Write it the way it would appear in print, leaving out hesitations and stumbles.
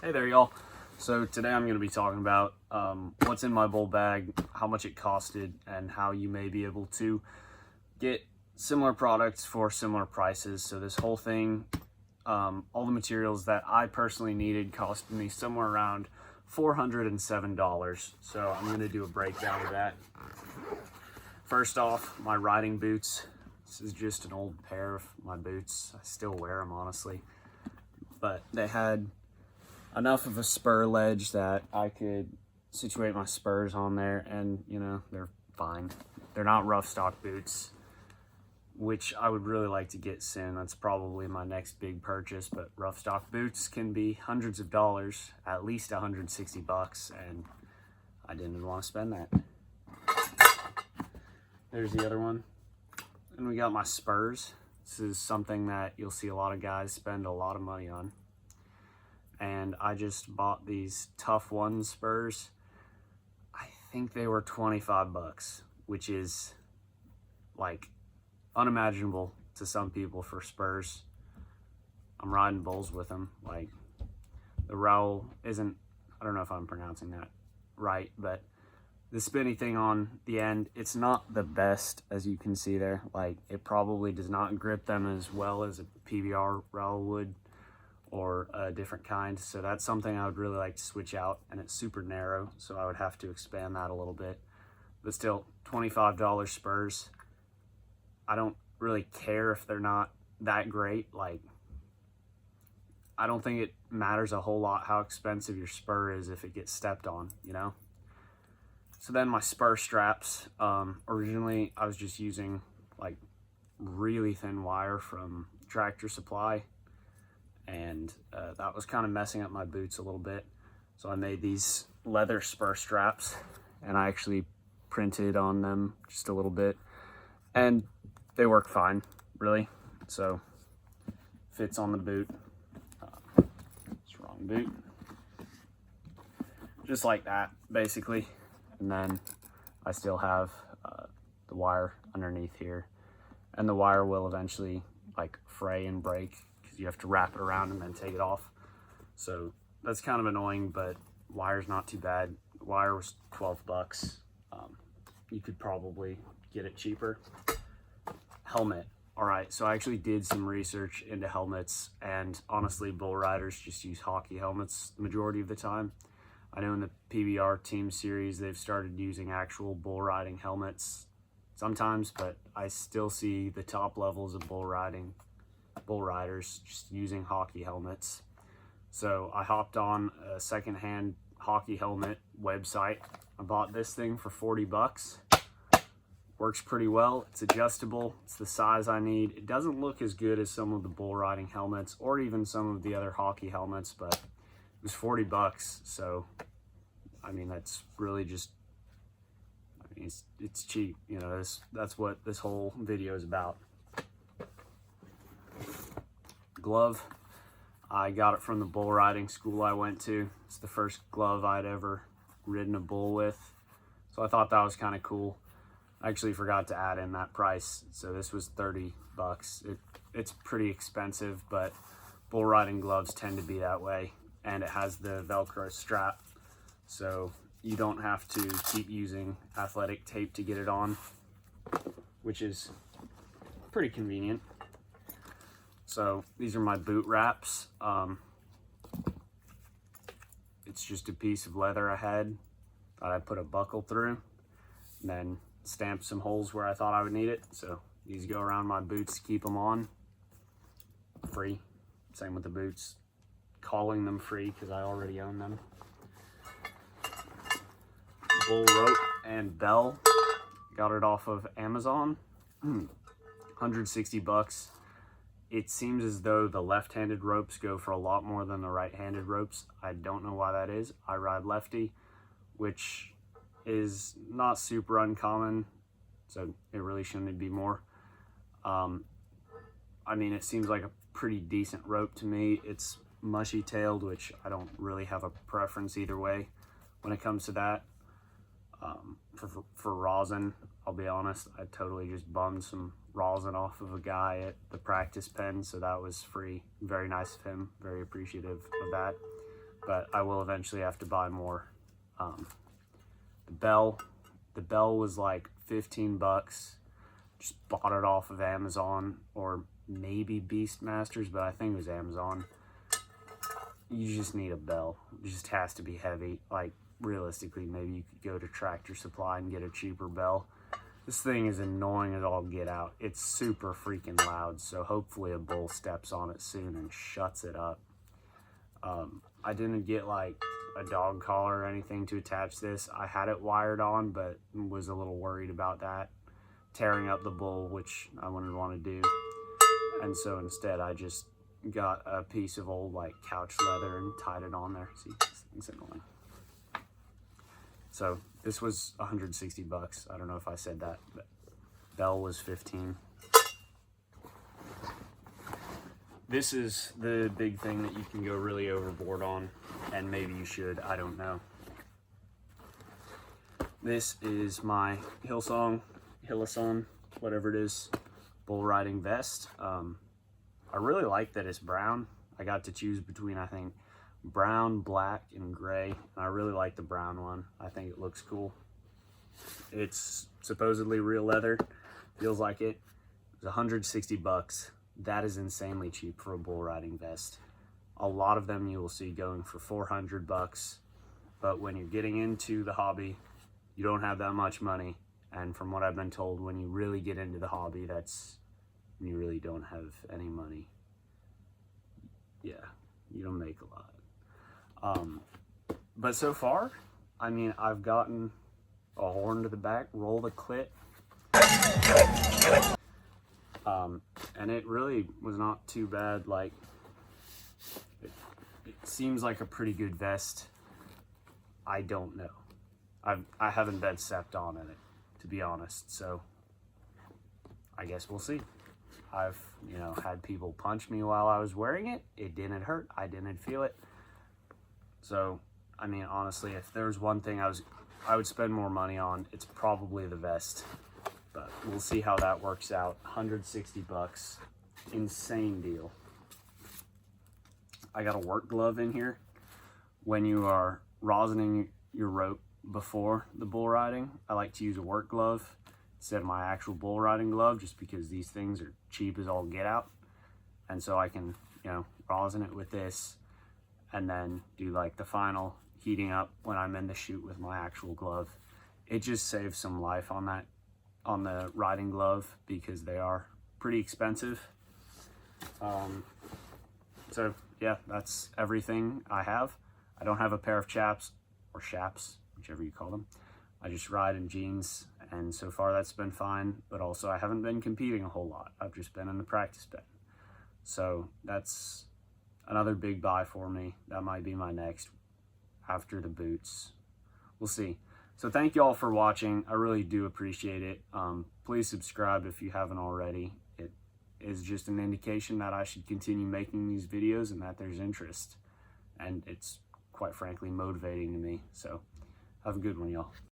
Hey there, y'all. So today I'm going to be talking about what's in my bull bag, how much it costed, and how you may be able to get similar products for similar prices. So this whole thing, all the materials that I personally needed cost me somewhere around $407. So I'm going to do a breakdown of that. First off, my riding boots. This is just an old pair of my boots. I still wear them, honestly. But they had enough of a spur ledge that I could situate my spurs on there, and you know, they're fine. They're not rough stock boots, which I would really like to get soon. That's probably my next big purchase, but rough stock boots can be hundreds of dollars, at least 160 bucks, and I didn't want to spend that. There's the other one. And we got my spurs. This is something that you'll see a lot of guys spend a lot of money on. And I just bought these Tough One spurs. I think they were 25 bucks, which is like unimaginable to some people for spurs. I'm riding bulls with them. Like, the rowel isn't, I don't know if I'm pronouncing that right, but the spinny thing on the end, it's not the best, as you can see there. Like, it probably does not grip them as well as a PBR rowel would, or a different kind. So that's something I would really like to switch out, and it's super narrow, so I would have to expand that a little bit. But still, $25 spurs. I don't really care if they're not that great. Like, I don't think it matters a whole lot how expensive your spur is if it gets stepped on, you know? So then my spur straps, originally I was just using like really thin wire from Tractor Supply, and that was kind of messing up my boots a little bit. So I made these leather spur straps, and I actually printed on them just a little bit, and they work fine, really. So fits on the boot. It's wrong boot. Just like that, basically. And then I still have the wire underneath here, and the wire will eventually like fray and break because you have to wrap it around and then take it off. So that's kind of annoying, but wire's not too bad. The wire was 12 bucks. You could probably get it cheaper. Helmet. All right, so I actually did some research into helmets, and honestly, bull riders just use hockey helmets the majority of the time. I know in the PBR team series, they've started using actual bull riding helmets sometimes, but I still see the top levels of bull riders just using hockey helmets. So I hopped on a secondhand hockey helmet website. I bought this thing for 40 bucks. Works pretty well. It's adjustable. It's the size I need. It doesn't look as good as some of the bull riding helmets or even some of the other hockey helmets, but it was 40 bucks. So, I mean, that's really just, I mean, it's cheap. You know, that's what this whole video is about. Glove. I got it from the bull riding school I went to. It's the first glove I'd ever ridden a bull with. So I thought that was kind of cool. I actually forgot to add in that price. So this was 30 bucks. It's pretty expensive, but bull riding gloves tend to be that way. And it has the Velcro strap, so you don't have to keep using athletic tape to get it on, which is pretty convenient. So these are my boot wraps. It's just a piece of leather I had that I put a buckle through, and then stamped some holes where I thought I would need it. So these go around my boots to keep them on. Free. Same with the boots. Calling them free because I already own them. Bull rope and bell. Got it off of Amazon. 160 bucks. It seems as though the left-handed ropes go for a lot more than the right-handed ropes. I don't know why that is. I ride lefty, which is not super uncommon, so it really shouldn't be more. I mean, it seems like a pretty decent rope to me. It's mushy tailed, which I don't really have a preference either way when it comes to that. For rosin, I'll be honest, I totally just bummed some rosin off of a guy at the practice pen, so that was free. Very nice of him, very appreciative of that. but I will eventually have to buy more. The bell was like 15 bucks. Just bought it off of Amazon or maybe Beastmasters, but I think it was Amazon. You just need a bell. It just has to be heavy. Like, realistically, maybe you could go to Tractor Supply and get a cheaper bell. This thing is annoying as all get out. It's super freaking loud, so hopefully a bull steps on it soon and shuts it up. I didn't get like a dog collar or anything to attach this. I had it wired on, but was a little worried about that, tearing up the bull, which I wouldn't want to do. And so instead I just got a piece of old like couch leather and tied it on there. See, this thing's annoying. So this was 160 bucks. I don't know if I said that, but bell was 15. This is the big thing that you can go really overboard on, and maybe you should, I don't know. This is my Hillsong, whatever it is, bull riding vest. I really like that it's brown. I got to choose between, I think, brown, black, and gray. And I really like the brown one. I think it looks cool. It's supposedly real leather. Feels like it. It's 160 bucks. That is insanely cheap for a bull riding vest. A lot of them you will see going for 400 bucks. But when you're getting into the hobby, you don't have that much money. And from what I've been told, when you really get into the hobby, that's when you really don't have any money. Yeah, you don't make a lot. But so far, I mean, I've gotten a horn to the back, roll the clit. And it really was not too bad. Like, it seems like a pretty good vest. I don't know. I haven't been stepped on in it, to be honest. So I guess we'll see. I've, had people punch me while I was wearing it. It didn't hurt. I didn't feel it. So, I mean, honestly, if there's one thing I would spend more money on, it's probably the vest. But we'll see how that works out. 160 bucks. Insane deal. I got a work glove in here. When you are rosining your rope before the bull riding, I like to use a work glove instead of my actual bull riding glove, just because these things are cheap as all get out. And so I can, rosin it with this and then do like the final heating up when I'm in the chute with my actual glove. It just saves some life on the riding glove, because they are pretty expensive. So yeah, that's everything I have. I don't have a pair of chaps or shaps, whichever you call them. I just ride in jeans, and so far that's been fine, but also I haven't been competing a whole lot. I've just been in the practice pen. So that's another big buy for me. That might be my next after the boots. We'll see. So thank you all for watching. I really do appreciate it. Please subscribe if you haven't already. It is just an indication that I should continue making these videos and that there's interest. And it's quite frankly motivating to me. So have a good one, y'all.